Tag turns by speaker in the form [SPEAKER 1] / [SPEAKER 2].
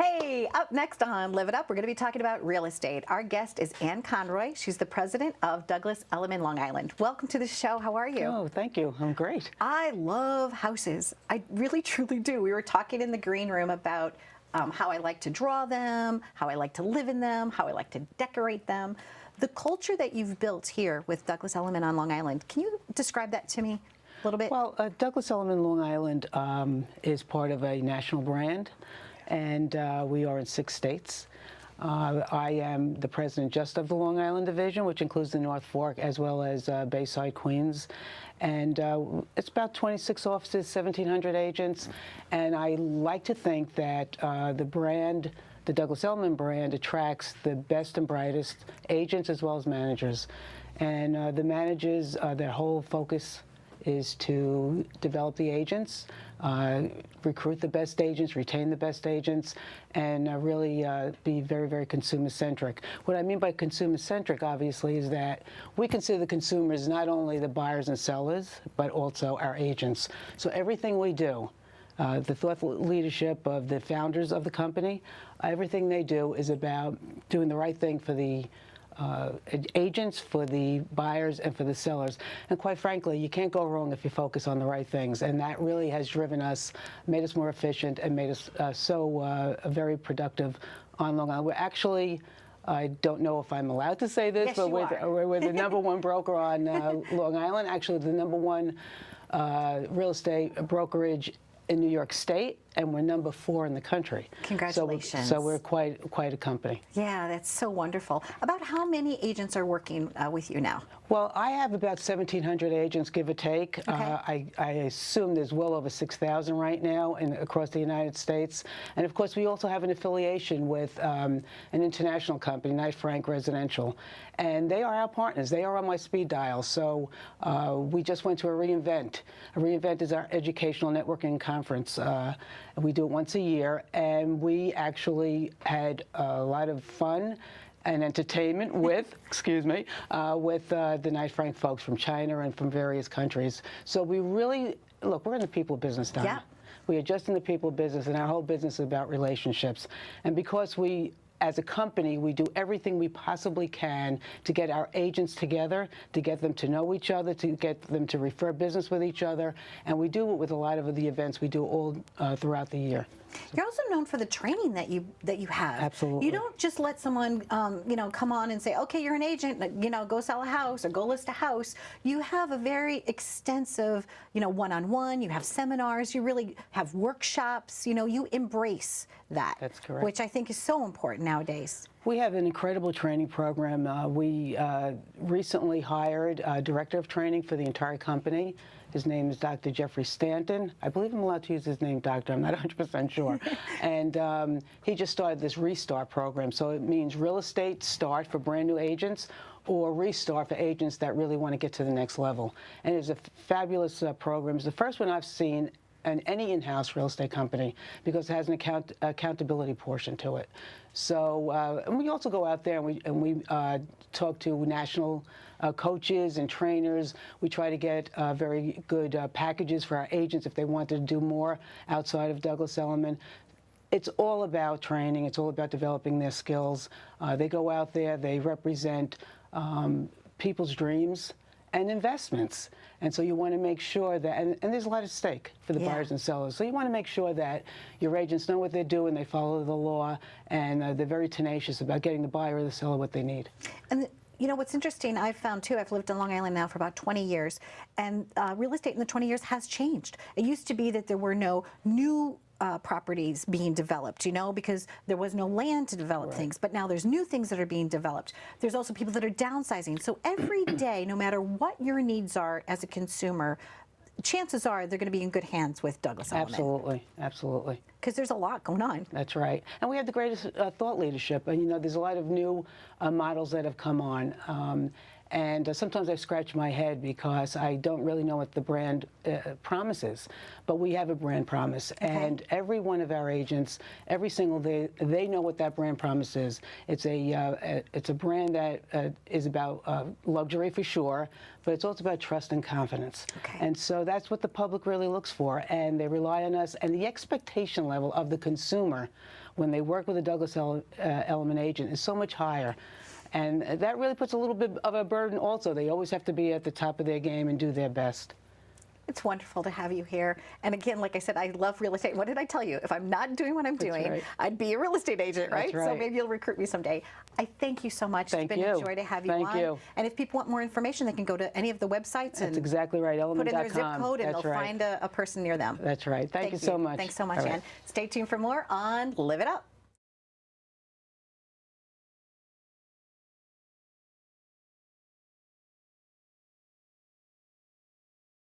[SPEAKER 1] Hey, up next on Live It Up, we're going to be talking about real estate. Our guest is Conroy. She's the president of Douglas Elliman Long Island. Welcome to the show. How are you?
[SPEAKER 2] Oh, thank you. I'm great.
[SPEAKER 1] I love houses. I really, truly do. We were talking in the green room about how I like to draw them, how I like to live in them, how I like to decorate them. The culture that you've built here with Douglas Elliman on Long Island, can you describe that to me a little bit?
[SPEAKER 2] Well, Douglas Elliman Long Island is part of a national brand, and we are in 6 states. I am the president just of the Long Island division, which includes the North Fork as well as Bayside, Queens. And it's about 26 offices, 1,700 agents. And I like to think that the brand, the Douglas Elliman brand, attracts the best and brightest agents as well as managers. And the managers, their whole focus is to develop the agents, recruit the best agents, retain the best agents, and really be very, very consumer-centric. What I mean by consumer-centric, obviously, is that we consider the consumers not only the buyers and sellers, but also our agents. So everything we do, the thoughtful leadership of the founders of the company, everything they do is about doing the right thing for the agents, for the buyers, and for the sellers. And quite frankly, you can't go wrong if you focus on the right things. And that really has driven us, made us more efficient, and made us very productive on Long Island. We're actually, I don't know if I'm allowed to say this,
[SPEAKER 1] yes,
[SPEAKER 2] but we're the #1 broker on Long Island, actually the #1 real estate brokerage in New York State, and we're #4 in the country.
[SPEAKER 1] Congratulations.
[SPEAKER 2] So we're quite a company.
[SPEAKER 1] Yeah, that's so wonderful. About how many agents are working with you now?
[SPEAKER 2] Well, I have about 1,700 agents, give or take.
[SPEAKER 1] Okay.
[SPEAKER 2] I assume there's well over 6,000 right now across the United States. And of course, we also have an affiliation with an international company, Knight Frank Residential. And they are our partners. They are on my speed dial. So we just went to a reInvent. A reInvent is our educational networking conference. We do it once a year. And we actually had a lot of fun and entertainment with, with the Knight Frank folks from China and from various countries. So we really, look, we're in the people business, Donna.
[SPEAKER 1] Yeah.
[SPEAKER 2] We are just in the people business, and our whole business is about relationships. And because we, as a company, we do everything we possibly can to get our agents together, to get them to know each other, to get them to refer business with each other. And we do it with a lot of the events we do all throughout the year.
[SPEAKER 1] You're also known for the training that you have.
[SPEAKER 2] Absolutely.
[SPEAKER 1] You don't just let someone, come on and say, okay, you're an agent, go sell a house or go list a house. You have a very extensive, one-on-one. You have seminars. You really have workshops. You embrace that.
[SPEAKER 2] That's correct.
[SPEAKER 1] Which I think is so important nowadays.
[SPEAKER 2] We have an incredible training program. We recently hired a director of training for the entire company. His name is Dr. Jeffrey Stanton. I believe I'm allowed to use his name, doctor. I'm not 100% sure. And he just started this Restart program. So it means real estate start for brand new agents, or Restart for agents that really want to get to the next level. And it's a fabulous program. It's the first one I've seen in any in-house real estate company, because it has an accountability portion to it. So, and we also go out there and we talk to national coaches and trainers. We try to get very good packages for our agents if they want to do more outside of Douglas Elliman. It's all about training. It's all about developing their skills. They go out there, they represent people's dreams and investments. And so you want to make sure that, and there's a lot at stake for the buyers and sellers. So you want to make sure that your agents know what they're doing, they follow the law, and they're very tenacious about getting the buyer or the seller what they need.
[SPEAKER 1] And what's interesting, I've found too, I've lived in Long Island now for about 20 years, and real estate in the 20 years has changed. It used to be that there were no new properties being developed, because there was no land to develop things. But now there's new things that are being developed. There's also people that are downsizing. So every day, no matter what your needs are as a consumer, chances are they're going to be in good hands with Douglas Elliman.
[SPEAKER 2] Absolutely, absolutely.
[SPEAKER 1] Because there's a lot going on.
[SPEAKER 2] That's right. And we have the greatest thought leadership. And, there's a lot of new models that have come on. And sometimes I scratch my head because I don't really know what the brand promises. But we have a brand promise.
[SPEAKER 1] Okay.
[SPEAKER 2] And every one of our agents, every single day, they know what that brand promise is. It's a brand that is about luxury for sure, but it's also about trust and confidence.
[SPEAKER 1] Okay.
[SPEAKER 2] And so that's what the public really looks for. And they rely on us. And the expectation level of the consumer when they work with a Douglas Elliman agent is so much higher. And that really puts a little bit of a burden also. They always have to be at the top of their game and do their best.
[SPEAKER 1] It's wonderful to have you here. And again, like I said, I love real estate. What did I tell you? If I'm not doing what I'm doing,
[SPEAKER 2] right.
[SPEAKER 1] I'd be a real estate agent, right?
[SPEAKER 2] That's right.
[SPEAKER 1] So maybe you'll recruit me someday. I thank you so much.
[SPEAKER 2] Thank
[SPEAKER 1] it's been
[SPEAKER 2] you.
[SPEAKER 1] a joy to have you
[SPEAKER 2] Thank
[SPEAKER 1] on.
[SPEAKER 2] you.
[SPEAKER 1] And if people want more information, they can go to any of the websites
[SPEAKER 2] That's
[SPEAKER 1] and
[SPEAKER 2] exactly right,
[SPEAKER 1] put in their zip
[SPEAKER 2] Elliman.com.
[SPEAKER 1] code and
[SPEAKER 2] That's
[SPEAKER 1] they'll
[SPEAKER 2] right.
[SPEAKER 1] find a person near them.
[SPEAKER 2] That's right. Thank you so much.
[SPEAKER 1] Thanks so much,
[SPEAKER 2] All right.
[SPEAKER 1] Ann. Stay tuned for more on Live It Up.